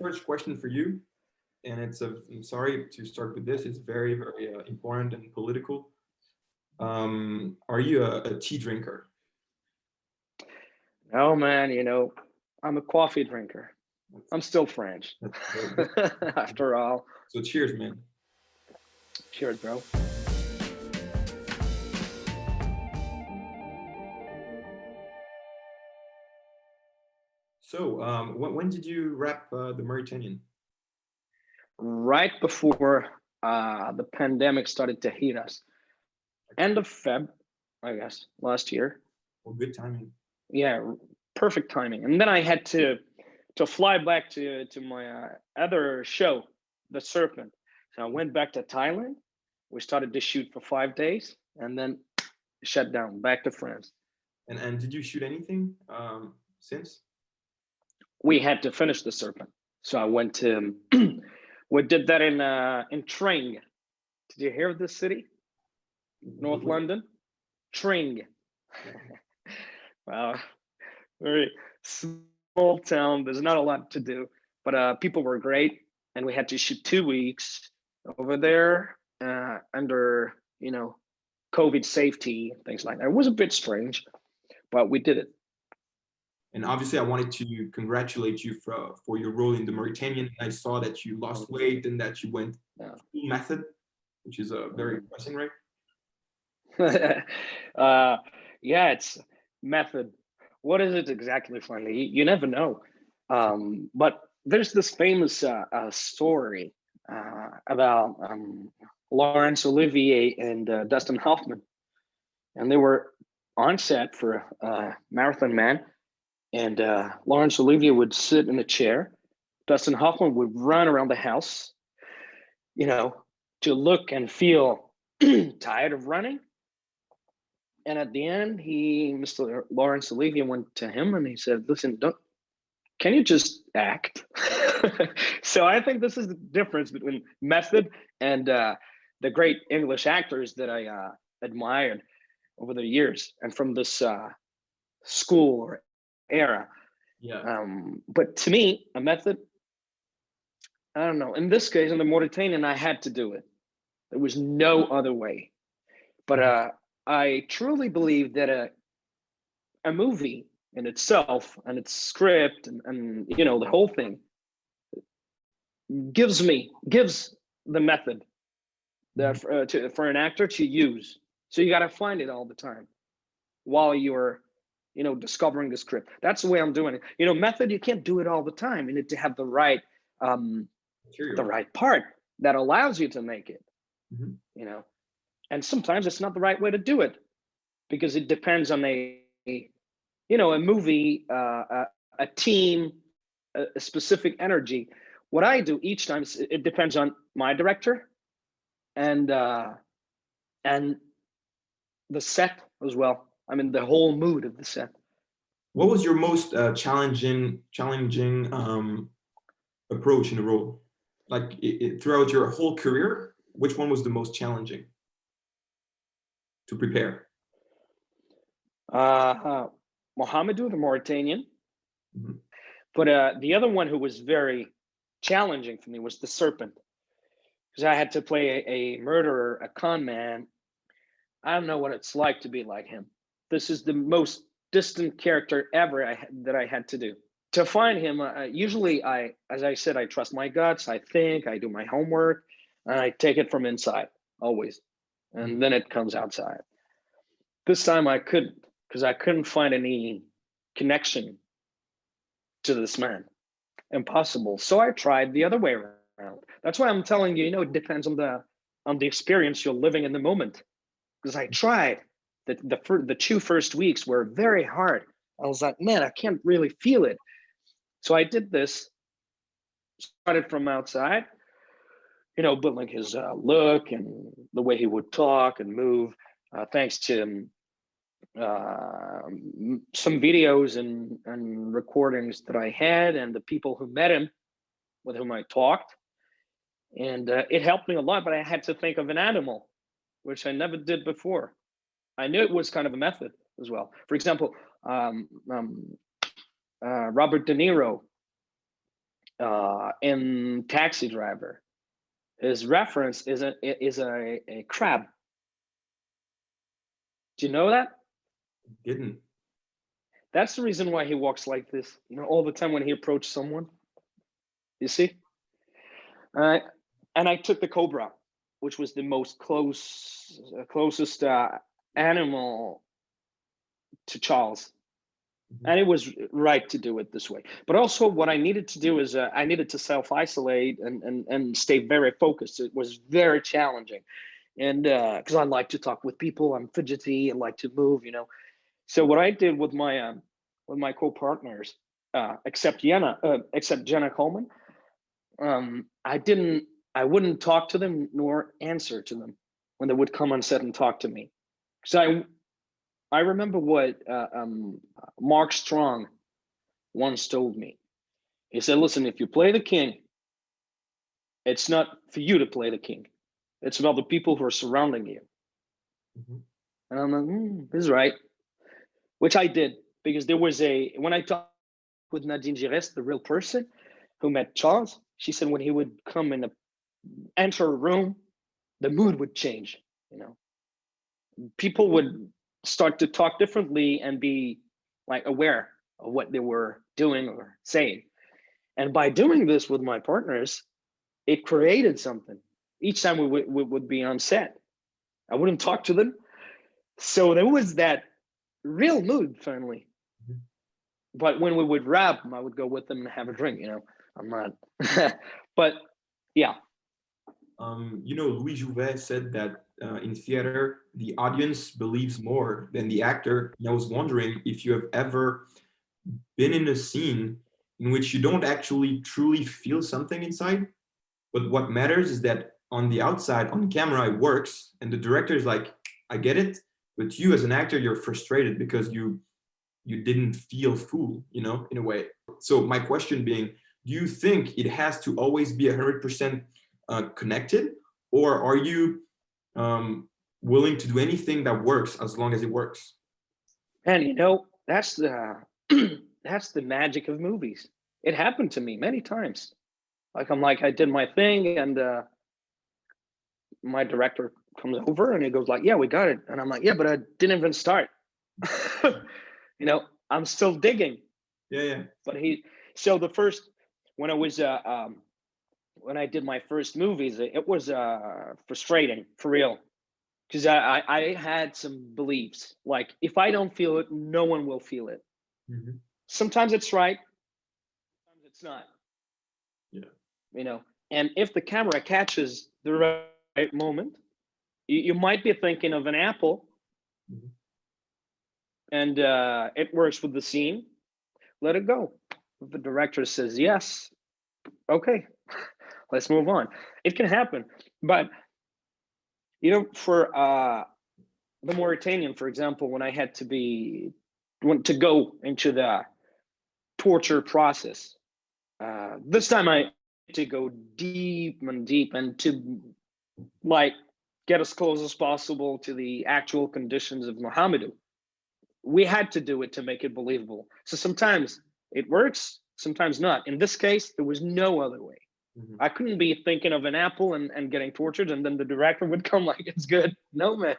first question for you, and I'm sorry to start with this. It's very, very important and political. Are you a tea drinker? Oh man, I'm a coffee drinker. I'm still French. After all. So cheers, man. Cheers, bro. So when did you wrap the Mauritanian? Right before the pandemic started to hit us. End of Feb, I guess, last year. Well, good timing. Yeah, perfect timing. And then I had to fly back to my other show, The Serpent. So I went back to Thailand. We started to shoot for 5 days and then shut down, back to France. And did you shoot anything since? We had to finish The Serpent. So I went to, we did that in Tring. Did you hear of this city? North London? Tring. Wow, very small town. There's not a lot to do, but people were great. And we had to shoot 2 weeks over there under, COVID safety, things like that. It was a bit strange, but we did it. And obviously, I wanted to congratulate you for your role in the Mauritanian. I saw that you lost weight and that you went full method, which is very impressive, right? Yeah, it's method. What is it exactly, finally? You never know. But there's this famous story about Laurence Olivier and Dustin Hoffman. And they were on set for Marathon Man. And Laurence Olivier would sit in a chair. Dustin Hoffman would run around the house, to look and feel tired of running. And at the end, Mr. Laurence Olivier went to him and he said, listen, can you just act? So I think this is the difference between method and the great English actors that I admired over the years and from this school or era. Yeah. But to me, a method, I don't know. In this case, in the Mauritanian, I had to do it. There was no other way. But I truly believe that a movie in itself and its script and the whole thing gives the method that for an actor to use. So you got to find it all the time while you're discovering the script. That's the way I'm doing it. Method, you can't do it all the time. You need to have the right part that allows you to make it. And sometimes it's not the right way to do it because it depends on a movie, a team, a specific energy. What I do each time, it depends on my director and the set as well. I mean, the whole mood of the set. What was your most challenging approach in the role? Like throughout your whole career, which one was the most challenging to prepare? Mohamedou, the Mauritanian. But the other one who was very challenging for me was the Serpent, because I had to play a murderer, a con man. I don't know what it's like to be like him. This is the most distant character ever that I had to do. To find him, usually as I said, I trust my guts. I think, I do my homework, and I take it from inside always, and then it comes outside. This time I couldn't, because I couldn't find any connection to this man. Impossible. So I tried the other way around. That's why I'm telling you, it depends on the experience you're living in the moment. Because I tried. The 2 first weeks were very hard. I was like, man, I can't really feel it. So I did this, started from outside, building his look and the way he would talk and move, thanks to some videos and recordings that I had and the people who met him, with whom I talked. And it helped me a lot, but I had to think of an animal, which I never did before. I knew it was kind of a method as well. For example, Robert De Niro, in Taxi Driver. His reference is a crab. Do you know that? Didn't. That's the reason why he walks like this, you know, all the time when he approaches someone. You see? And I took the cobra, which was the most closest animal to Charles. And it was right to do it this way. But also what I needed to do is I needed to self-isolate and stay very focused. It was very challenging. And because I like to talk with people, I'm fidgety and like to move, you know. So what I did with my co-partners, except Jenna Coleman, I wouldn't talk to them nor answer to them when they would come on set and talk to me. So I remember what Mark Strong once told me. He said, listen, if you play the king, it's not for you to play the king. It's about the people who are surrounding you. And I'm like, this is right. Which I did, because there was when I talked with Nadine Gires, the real person who met Charles, she said when he would come and enter a room, the mood would change, you know. People would start to talk differently and be like aware of what they were doing or saying. And by doing this with my partners, it created something. Each time we would be on set, I wouldn't talk to them. So there was that real mood finally. But when we would wrap, I would go with them and have a drink, you know. I'm not, but yeah. You know, Louis Jouvet said that in theater, the audience believes more than the actor. And I was wondering if you have ever been in a scene in which you don't actually truly feel something inside, but what matters is that on the outside, on camera, it works, and the director is like, I get it, but you as an actor, you're frustrated because you didn't feel full, you know, in a way. So my question being, do you think it has to always be 100% connected, or are you willing to do anything that works as long as it works? And you know, that's the that's the magic of movies. It happened to me many times. Like I did my thing, and my director comes over and he goes like, yeah, we got it. And I'm like, yeah, but I didn't even start. You know, I'm still digging. Yeah. But so the first, when I was when I did my first movies, it was frustrating for real, because I had some beliefs like, if I don't feel it, no one will feel it. Sometimes it's right, sometimes it's not. Yeah. You know, and if the camera catches the right moment, you might be thinking of an apple, and it works with the scene. Let it go. If the director says yes, okay, let's move on. It can happen. But you know, for the Mauritanian, for example, when I had to go into the torture process, this time I had to go deep and to like get as close as possible to the actual conditions of Mohamedou. We had to do it to make it believable. So sometimes it works, sometimes not. In this case, there was no other way. I couldn't be thinking of an apple and getting tortured, and then the director would come like, it's good. No, man.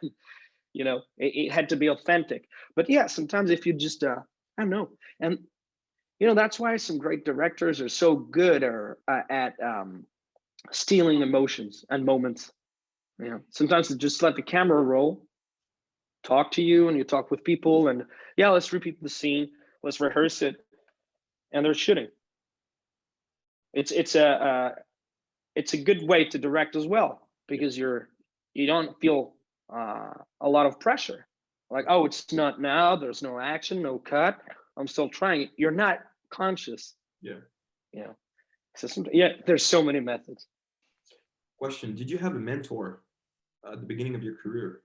You know, it had to be authentic. But yeah, sometimes if you just, I don't know. And, you know, that's why some great directors are so good at stealing emotions and moments. You know, sometimes to just let the camera roll, talk to you, and you talk with people, and yeah, let's repeat the scene, let's rehearse it, and they're shooting. It's a good way to direct as well, because you don't feel a lot of pressure. Like, oh, it's not now, there's no action, no cut, I'm still trying it. You're not conscious. Yeah. You know, so there's so many methods. Question, did you have a mentor at the beginning of your career?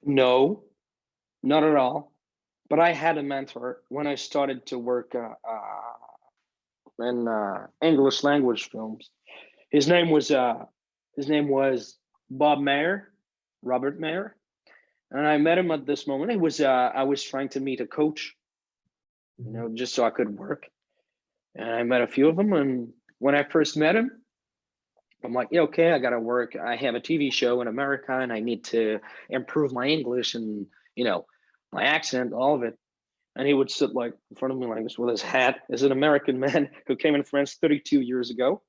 No, not at all. But I had a mentor when I started to work in English language films. His name was Bob Mayer, Robert Mayer, and I met him at this moment. I was trying to meet a coach, you know, just so I could work. And I met a few of them. And when I first met him, I'm like, yeah, okay, I got to work. I have a TV show in America and I need to improve my English and, you know, my accent, all of it. And he would sit like in front of me like this with his hat. As an American man who came in France 32 years ago,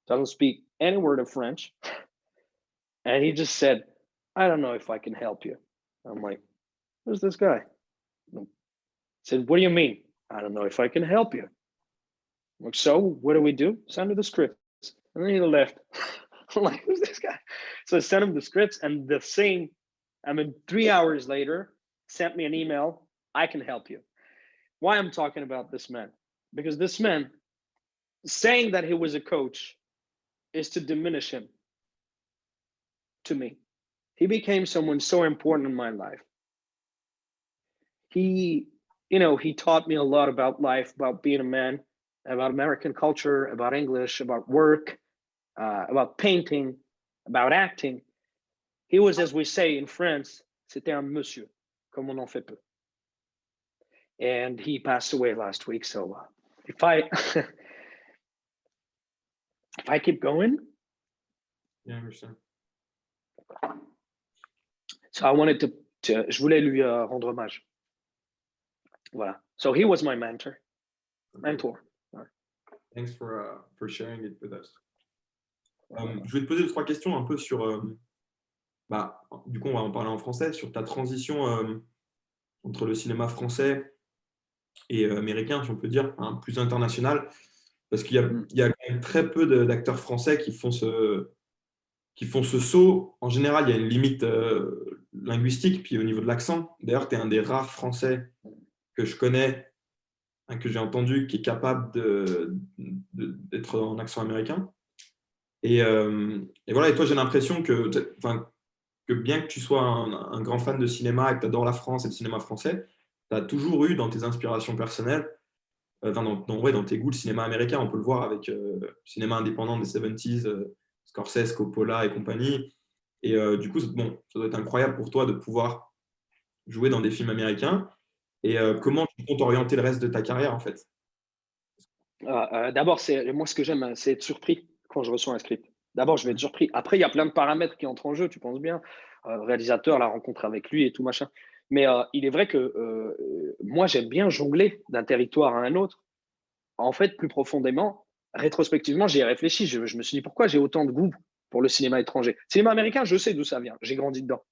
doesn't speak any word of French. And he just said, I don't know if I can help you. I'm like, who's this guy? He said, what do you mean? I don't know if I can help you. I'm like, so what do we do? Send her the scripts. And then he left. I'm like, who's this guy? So I sent him the scripts, and the same, 3 hours later, sent me an email. I can help you. Why I'm talking about this man? Because this man, saying that he was a coach is to diminish him to me. He became someone so important in my life. He taught me a lot about life, about being a man, about American culture, about English, about work, about painting, about acting. He was, as we say in France, c'était un monsieur, comme on en fait peu. And he passed away last week. So if I if I keep going, Yeah, I understand. so I wanted to je voulais lui rendre hommage. Voilà. So he was my mentor. Thanks for sharing it with us. Je vais te poser 2-3 questions un peu sur, du coup on va en parler en français, sur ta transition entre le cinéma français et américain, si on peut dire, hein, plus international, parce qu'il y a quand même très peu d'acteurs français qui font ce saut. En général, il y a une limite linguistique, puis au niveau de l'accent. D'ailleurs, tu es un des rares Français que je connais, hein, que j'ai entendu, qui est capable d'être en accent américain. Et voilà, et toi, j'ai l'impression que bien que tu sois un grand fan de cinéma et que tu adores la France et le cinéma français, tu as toujours eu dans tes inspirations personnelles, dans tes goûts, le cinéma américain. On peut le voir avec le cinéma indépendant des 70s, Scorsese, Coppola et compagnie. Et du coup, bon, ça doit être incroyable pour toi de pouvoir jouer dans des films américains. Et comment tu comptes orienter le reste de ta carrière, en fait? D'abord, moi, ce que j'aime, c'est être surpris quand je reçois un script. D'abord, je vais être surpris. Après, il y a plein de paramètres qui entrent en jeu, tu penses bien. Réalisateur, la rencontre avec lui et tout machin. Mais il est vrai que moi, j'aime bien jongler d'un territoire à un autre. En fait, plus profondément, rétrospectivement, j'y ai réfléchi. Je me suis dit, pourquoi j'ai autant de goût pour le cinéma étranger? Le cinéma américain, je sais d'où ça vient. J'ai grandi dedans.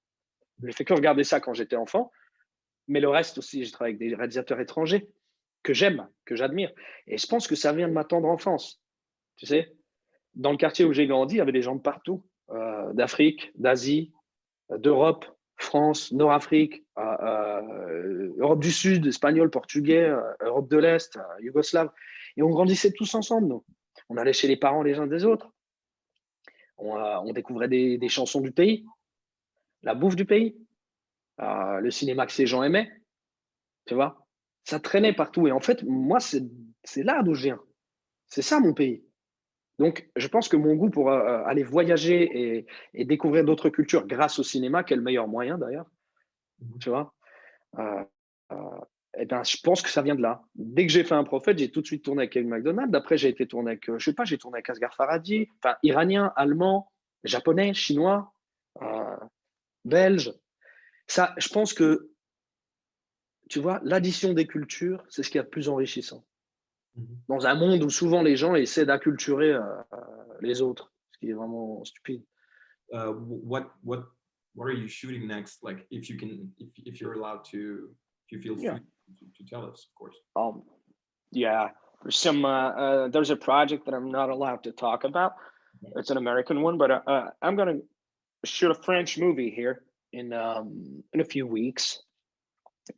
Je n'ai fait que regarder ça quand j'étais enfant. Mais le reste aussi, j'ai travaillé avec des réalisateurs étrangers que j'aime, que j'admire. Et je pense que ça vient de ma tendre enfance. Tu sais, dans le quartier où j'ai grandi, il y avait des gens de partout, d'Afrique, d'Asie, d'Europe, France, Nord-Afrique, Europe du Sud, espagnol, portugais, Europe de l'Est, yougoslave. Et on grandissait tous ensemble, nous. On allait chez les parents les uns des autres. On découvrait des chansons du pays, la bouffe du pays, le cinéma que ces gens aimaient. Tu vois, ça traînait partout. Et en fait, moi, c'est là d'où je viens. C'est ça mon pays. Donc, je pense que mon goût pour aller voyager et découvrir d'autres cultures grâce au cinéma, quel meilleur moyen d'ailleurs, tu vois, eh ben, je pense que ça vient de là. Dès que j'ai fait Un Prophète, j'ai tout de suite tourné avec Kevin McDonald. Après, j'ai été tourné avec, j'ai tourné avec Asghar Farhadi, enfin, iranien, allemand, japonais, chinois, belge. Ça, je pense que, tu vois, l'addition des cultures, c'est ce qui est le plus enrichissant. Dans un monde où souvent les gens essaient d'acculturer les autres, ce qui est vraiment stupide. What are you shooting next? Like, if you're allowed to, if you feel free to tell us, of course. Yeah, there's a project that I'm not allowed to talk about. It's an American one, but I'm gonna shoot a French movie here in a few weeks.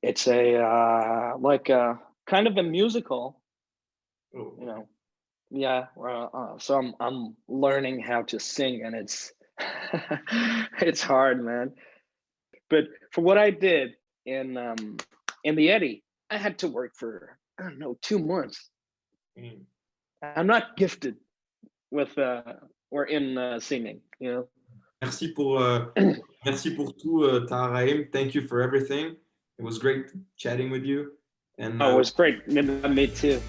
It's a kind of a musical. Oh. You know, yeah. So I'm learning how to sing, and it's it's hard, man. But for what I did in the Eddie, I had to work for, I don't know, 2 months. I'm not gifted with or in singing, you know. Merci pour tout, Tahar Rahim. Thank you for everything. It was great chatting with you. And it was great. Me too.